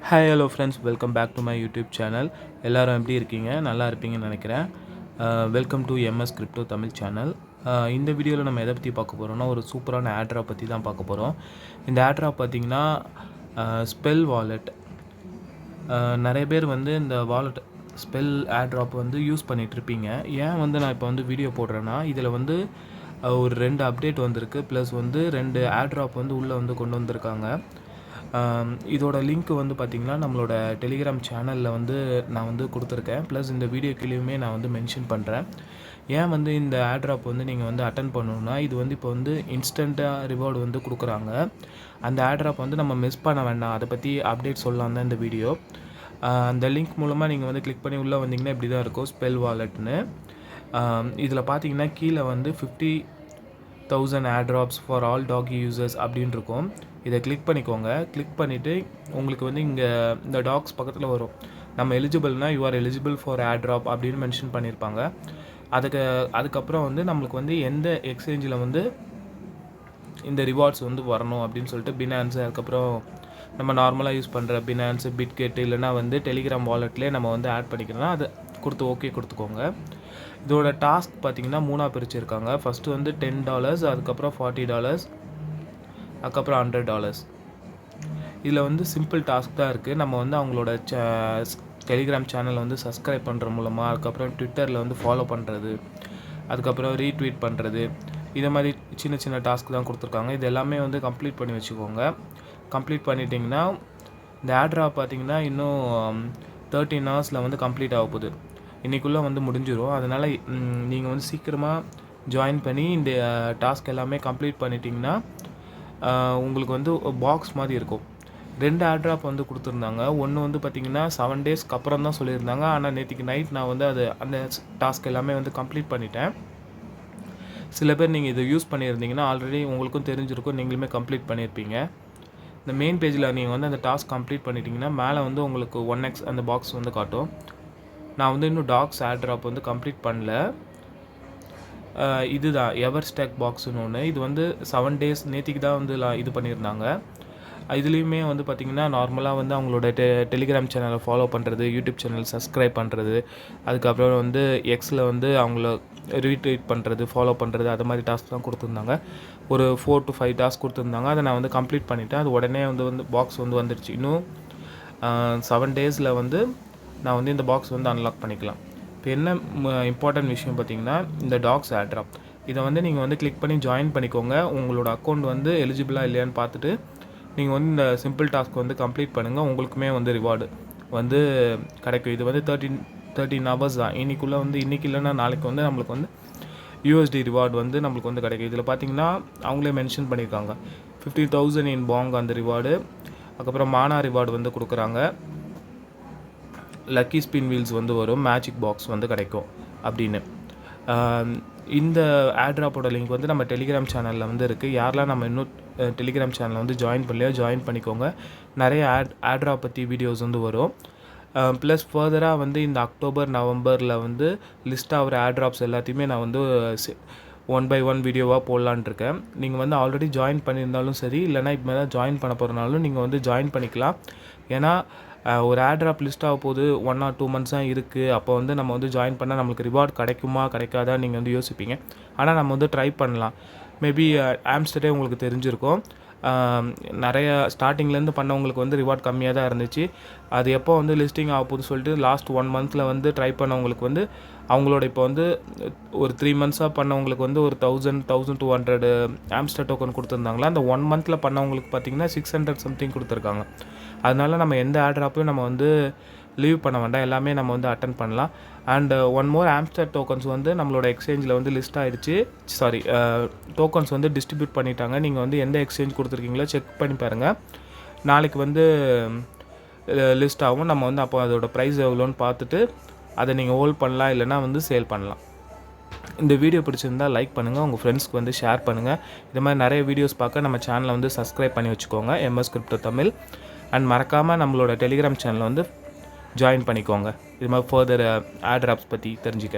Hi hello friends, welcome back to my YouTube channel. எல்லோரும் எப்படி இருக்கீங்க? நல்லா இருப்பீங்கன்னு நினைக்கிறேன். Welcome to MS crypto Tamil channel. இந்த வீடியோவில் நம்ம எதை பற்றி பார்க்க போகிறோம்னா, ஒரு சூப்பரான ஆட்ராப் பற்றி தான் பார்க்க போகிறோம். இந்த ஆட்ராப் பார்த்திங்கன்னா ஸ்பெல் வாலெட். நிறைய பேர் வந்து இந்த வாலெட் ஸ்பெல் ஆட்ராப் வந்து யூஸ் பண்ணிகிட்ருப்பீங்க. ஏன் வந்து நான் இப்போ வந்து வீடியோ போடுறேன்னா, இதில் வந்து ஒரு 2 அப்டேட் வந்திருக்கு. ப்ளஸ் வந்து 2 ஆட்ராப் வந்து உள்ளே வந்து கொண்டு வந்திருக்காங்க. இதோட லிங்க் வந்து பார்த்திங்கன்னா நம்மளோட டெலிகிராம் சேனலில் வந்து நான் வந்து கொடுத்துருக்கேன். ப்ளஸ் இந்த வீடியோ கீழேயுமே நான் வந்து மென்ஷன் பண்ணுறேன். ஏன் வந்து இந்த ஆட்ராப் வந்து நீங்கள் வந்து அட்டன் பண்ணணுன்னா, இது வந்து இப்போ வந்து இன்ஸ்டண்ட்டாக ரிவார்டு வந்து கொடுக்குறாங்க. அந்த ஆட்ராப் வந்து நம்ம மிஸ் பண்ண வேண்டாம். அதை பற்றி அப்டேட் சொல்லலாம் தான் இந்த வீடியோ. அந்த லிங்க் மூலமாக நீங்கள் வந்து கிளிக் பண்ணி உள்ளே வந்தீங்கன்னா இப்படி தான் இருக்கும், ஸ்பெல் வாலெட்னு. இதில் பார்த்தீங்கன்னா கீழே வந்து 50,000 ஆட்ராப்ஸ் ஃபார் ஆல் டாகி யூசர்ஸ் அப்படின்னு இருக்கும். இதை கிளிக் பண்ணிக்கோங்க. கிளிக் பண்ணிவிட்டு உங்களுக்கு வந்து இங்கே இந்த டாக்ஸ் பக்கத்தில் வரும். நம்ம எலிஜிபிள்னால் யூ ஆர் எலிஜிபிள் ஃபார் ஆட்ராப் அப்படின்னு மென்ஷன் பண்ணியிருப்பாங்க. அதுக்கப்புறம் வந்து நம்மளுக்கு வந்து எந்த எக்ஸ்சேஞ்சில் வந்து இந்த ரிவார்ட்ஸ் வந்து வரணும் அப்படின்னு சொல்லிட்டு பினான்ஸு, அதுக்கப்புறம் நம்ம நார்மலாக யூஸ் பண்ணுற பினான்ஸு, பிட்கெட் இல்லைனா வந்து டெலிகிராம் வாலெட்லேயே நம்ம வந்து ஆட் பண்ணிக்கிறோன்னா அதை கொடுத்து ஓகே கொடுத்துக்கோங்க. இதோட டாஸ்க் பார்த்திங்கன்னா 3ஆக பிரிச்சுருக்காங்க. ஃபஸ்ட்டு வந்து $10, அதுக்கப்புறம் $40, அதுக்கப்புறம் $100. இதில் வந்து சிம்பிள் டாஸ்க் தான் இருக்குது. நம்ம வந்து அவங்களோட டெலிகிராம் சேனலை வந்து சப்ஸ்கிரைப் பண்ணுற மூலமாக, அதுக்கப்புறம் ட்விட்டரில் வந்து ஃபாலோ பண்ணுறது, அதுக்கப்புறம் ரீட்வீட் பண்ணுறது, இதை மாதிரி சின்ன சின்ன டாஸ்க் தான் கொடுத்துருக்காங்க. இது எல்லாமே வந்து கம்ப்ளீட் பண்ணி வச்சுக்கோங்க. கம்ப்ளீட் பண்ணிட்டிங்கன்னா இந்த ஆட்ராப் பார்த்திங்கன்னா இன்னும் 13 ஹவர்ஸில் வந்து கம்ப்ளீட் ஆக போகுது. இன்றைக்குள்ளே வந்து முடிஞ்சிடும். அதனால் நீங்கள் வந்து சீக்கிரமாக ஜாயின் பண்ணி இந்த டாஸ்க் எல்லாமே கம்ப்ளீட் பண்ணிட்டிங்கன்னா உங்களுக்கு வந்து பாக்ஸ் மாதிரி இருக்கும். 2 ஆட்ராப் வந்து கொடுத்துருந்தாங்க. ஒன்று வந்து பார்த்திங்கன்னா 7 டேஸ்க்கு அப்புறம் தான் சொல்லியிருந்தாங்க. ஆனால் நேற்றுக்கு நைட் நான் வந்து அந்த டாஸ்க் எல்லாமே வந்து கம்ப்ளீட் பண்ணிட்டேன். சில பேர் நீங்கள் இதை யூஸ் பண்ணியிருந்தீங்கன்னா ஆல்ரெடி உங்களுக்கும் தெரிஞ்சிருக்கும், நீங்களுமே கம்ப்ளீட் பண்ணியிருப்பீங்க. இந்த மெயின் பேஜில் நீங்கள் வந்து அந்த டாஸ்க் கம்ப்ளீட் பண்ணிட்டீங்கன்னா மேலே வந்து உங்களுக்கு 1x அந்த பாக்ஸ் வந்து காட்டும். நான் வந்து இன்னும் டாக்ஸ் ஆட்ராப் வந்து கம்ப்ளீட் பண்ணல. இதுதான் எவர் ஸ்டாக் பாக்ஸுன்னு ஒன்று. இது வந்து 7 டேஸ் நேற்றுக்கு தான் வந்து இது பண்ணியிருந்தாங்க. இதுலேயுமே வந்து பார்த்திங்கன்னா நார்மலாக வந்து அவங்களோட டெலிகிராம் சேனலை ஃபாலோ பண்ணுறது, யூடியூப் சேனல் சப்ஸ்கிரைப் பண்ணுறது, அதுக்கப்புறம் வந்து எக்ஸில் வந்து அவங்கள ரீட்வீட் பண்ணுறது, ஃபாலோ பண்ணுறது, அது மாதிரி டாஸ்க் தான் கொடுத்துருந்தாங்க. ஒரு 4 to 5 டாஸ்க் கொடுத்துருந்தாங்க. அதை நான் வந்து கம்ப்ளீட் பண்ணிவிட்டேன். அது உடனே வந்து பாக்ஸ் வந்து வந்துடுச்சு. இன்னும் 7 டேஸில் வந்து நான் வந்து இந்த பாக்ஸ் வந்து அன்லாக் பண்ணிக்கலாம். இப்போ என்ன இம்பார்ட்டன்ட் விஷயம் பார்த்திங்கன்னா, இந்த டாக்ஸ் ஆட்ராப் இதை வந்து நீங்கள் வந்து கிளிக் பண்ணி ஜாயின் பண்ணிக்கோங்க. உங்களோட அக்கௌண்ட் வந்து எலிஜிபிளாக இல்லையான்னு பார்த்துட்டு நீங்கள் வந்து இந்த சிம்பிள் டாஸ்க் வந்து கம்ப்ளீட் பண்ணுங்கள். உங்களுக்குமே வந்து ரிவார்டு வந்து கிடைக்கும். இது வந்து 13 ஹவர்ஸ் தான். இன்றைக்குள்ளே வந்து இன்றைக்கி இல்லைன்னா நாளைக்கு வந்து நம்மளுக்கு வந்து USD ரிவார்டு வந்து நம்மளுக்கு வந்து கிடைக்கும். இதில் பார்த்திங்கன்னா அவங்களே மென்ஷன் பண்ணியிருக்காங்க 50,000 இன் பாங் அந்த ரிவார்டு, அதுக்கப்புறம் மானா ரிவார்டு வந்து கொடுக்குறாங்க, லக்கி ஸ்பின் வீல்ஸ் வந்து வரும், மேஜிக் பாக்ஸ் வந்து கிடைக்கும் அப்படின்னு. இந்த ஆட்ராப்போட லிங்க் வந்து நம்ம டெலிகிராம் சேனலில் வந்து இருக்குது. யாரெல்லாம் நம்ம இன்னும் டெலிகிராம் சேனலில் வந்து ஜாயின் பண்ணலையோ ஜாயின் பண்ணிக்கோங்க. நிறைய ஆட்ராப் பற்றி வீடியோஸ் வந்து வரும். ப்ளஸ் ஃபர்தராக வந்து இந்த அக்டோபர் நவம்பரில் வந்து லிஸ்ட் ஆகிற ஆட்ராப்ஸ் எல்லாத்தையுமே நான் வந்து 1 by 1 வீடியோவாக போடலான் இருக்கேன். நீங்கள் வந்து ஆல்ரெடி ஜாயின் பண்ணியிருந்தாலும் சரி, இல்லைனா இப்போ தான் ஜாயின் பண்ண போகிறனாலும் நீங்கள் வந்து ஜாயின் பண்ணிக்கலாம். ஏன்னா ஒரு ஆட்ராப் லிஸ்ட் ஆக போது 1 or 2 months தான் இருக்குது. அப்போ வந்து நம்ம வந்து ஜாயின் பண்ணால் நம்மளுக்கு ரிவார்டு கிடைக்குமா கிடைக்காதா நீங்கள் வந்து யோசிப்பீங்க. ஆனால் நம்ம வந்து ட்ரை பண்ணலாம். மேபி ஆம்ஸ்டர்டே உங்களுக்கு தெரிஞ்சிருக்கும். நிறைய ஸ்டார்டிங்லேருந்து பண்ணவங்களுக்கு வந்து ரிவார்ட் கம்மியாக தான் இருந்துச்சு. அது எப்போ வந்து லிஸ்டிங் ஆக போகுதுன்னு சொல்லிட்டு லாஸ்ட் 1 monthல வந்து ட்ரை பண்ணவங்களுக்கு வந்து அவங்களோட இப்போ வந்து ஒரு 3 monthஸாக பண்ணவங்களுக்கு வந்து ஒரு 1,200 ஆம்ஸ்டர் டோக்கன் கொடுத்துருந்தாங்களா. அந்த 1 monthல பண்ணவங்களுக்கு பார்த்திங்கன்னா 600 சம்திங் கொடுத்துருக்காங்க. அதனால் நம்ம எந்த ஆட்ராப்பையும் நம்ம வந்து லீவ் பண்ண வேண்டாம், எல்லாமே நம்ம வந்து அட்டன் பண்ணலாம். அண்ட் ஒன் மோர் ஆம்ஸ்டர் டோக்கன்ஸ் வந்து நம்மளோட எக்ஸ்சேஞ்சில் வந்து லிஸ்ட் ஆகிடுச்சு. டோக்கன்ஸ் வந்து டிஸ்ட்ரிபியூட் பண்ணிட்டாங்க. நீங்கள் வந்து எந்த எக்ஸ்சேஞ்ச் கொடுத்துருக்கீங்களோ செக் பண்ணி பாருங்கள். நாளைக்கு வந்து லிஸ்ட் ஆகும். நம்ம வந்து அப்போ அதோட ப்ரைஸ் எவ்வளோன்னு பார்த்துட்டு அதை நீங்கள் ஹோல்ட் பண்ணலாம், இல்லைனா வந்து சேல் பண்ணலாம். இந்த வீடியோ பிடிச்சிருந்தால் லைக் பண்ணுங்கள், உங்கள் ஃப்ரெண்ட்ஸ்க்கு வந்து ஷேர் பண்ணுங்கள். இது மாதிரி நிறைய வீடியோஸ் பார்க்க நம்ம சேனலை வந்து சப்ஸ்கிரைப் பண்ணி வச்சுக்கோங்க, எம்எஸ் கிரிப்டோ தமிழ். அண்ட் மறக்காமல் நம்மளோட டெலிகிராம் சேனலை வந்து ஜாயின் பண்ணிக்கோங்க. இது மாதிரி ஃபர்தர் ஆட்ராப்ஸ் பற்றி தெரிஞ்சுக்க.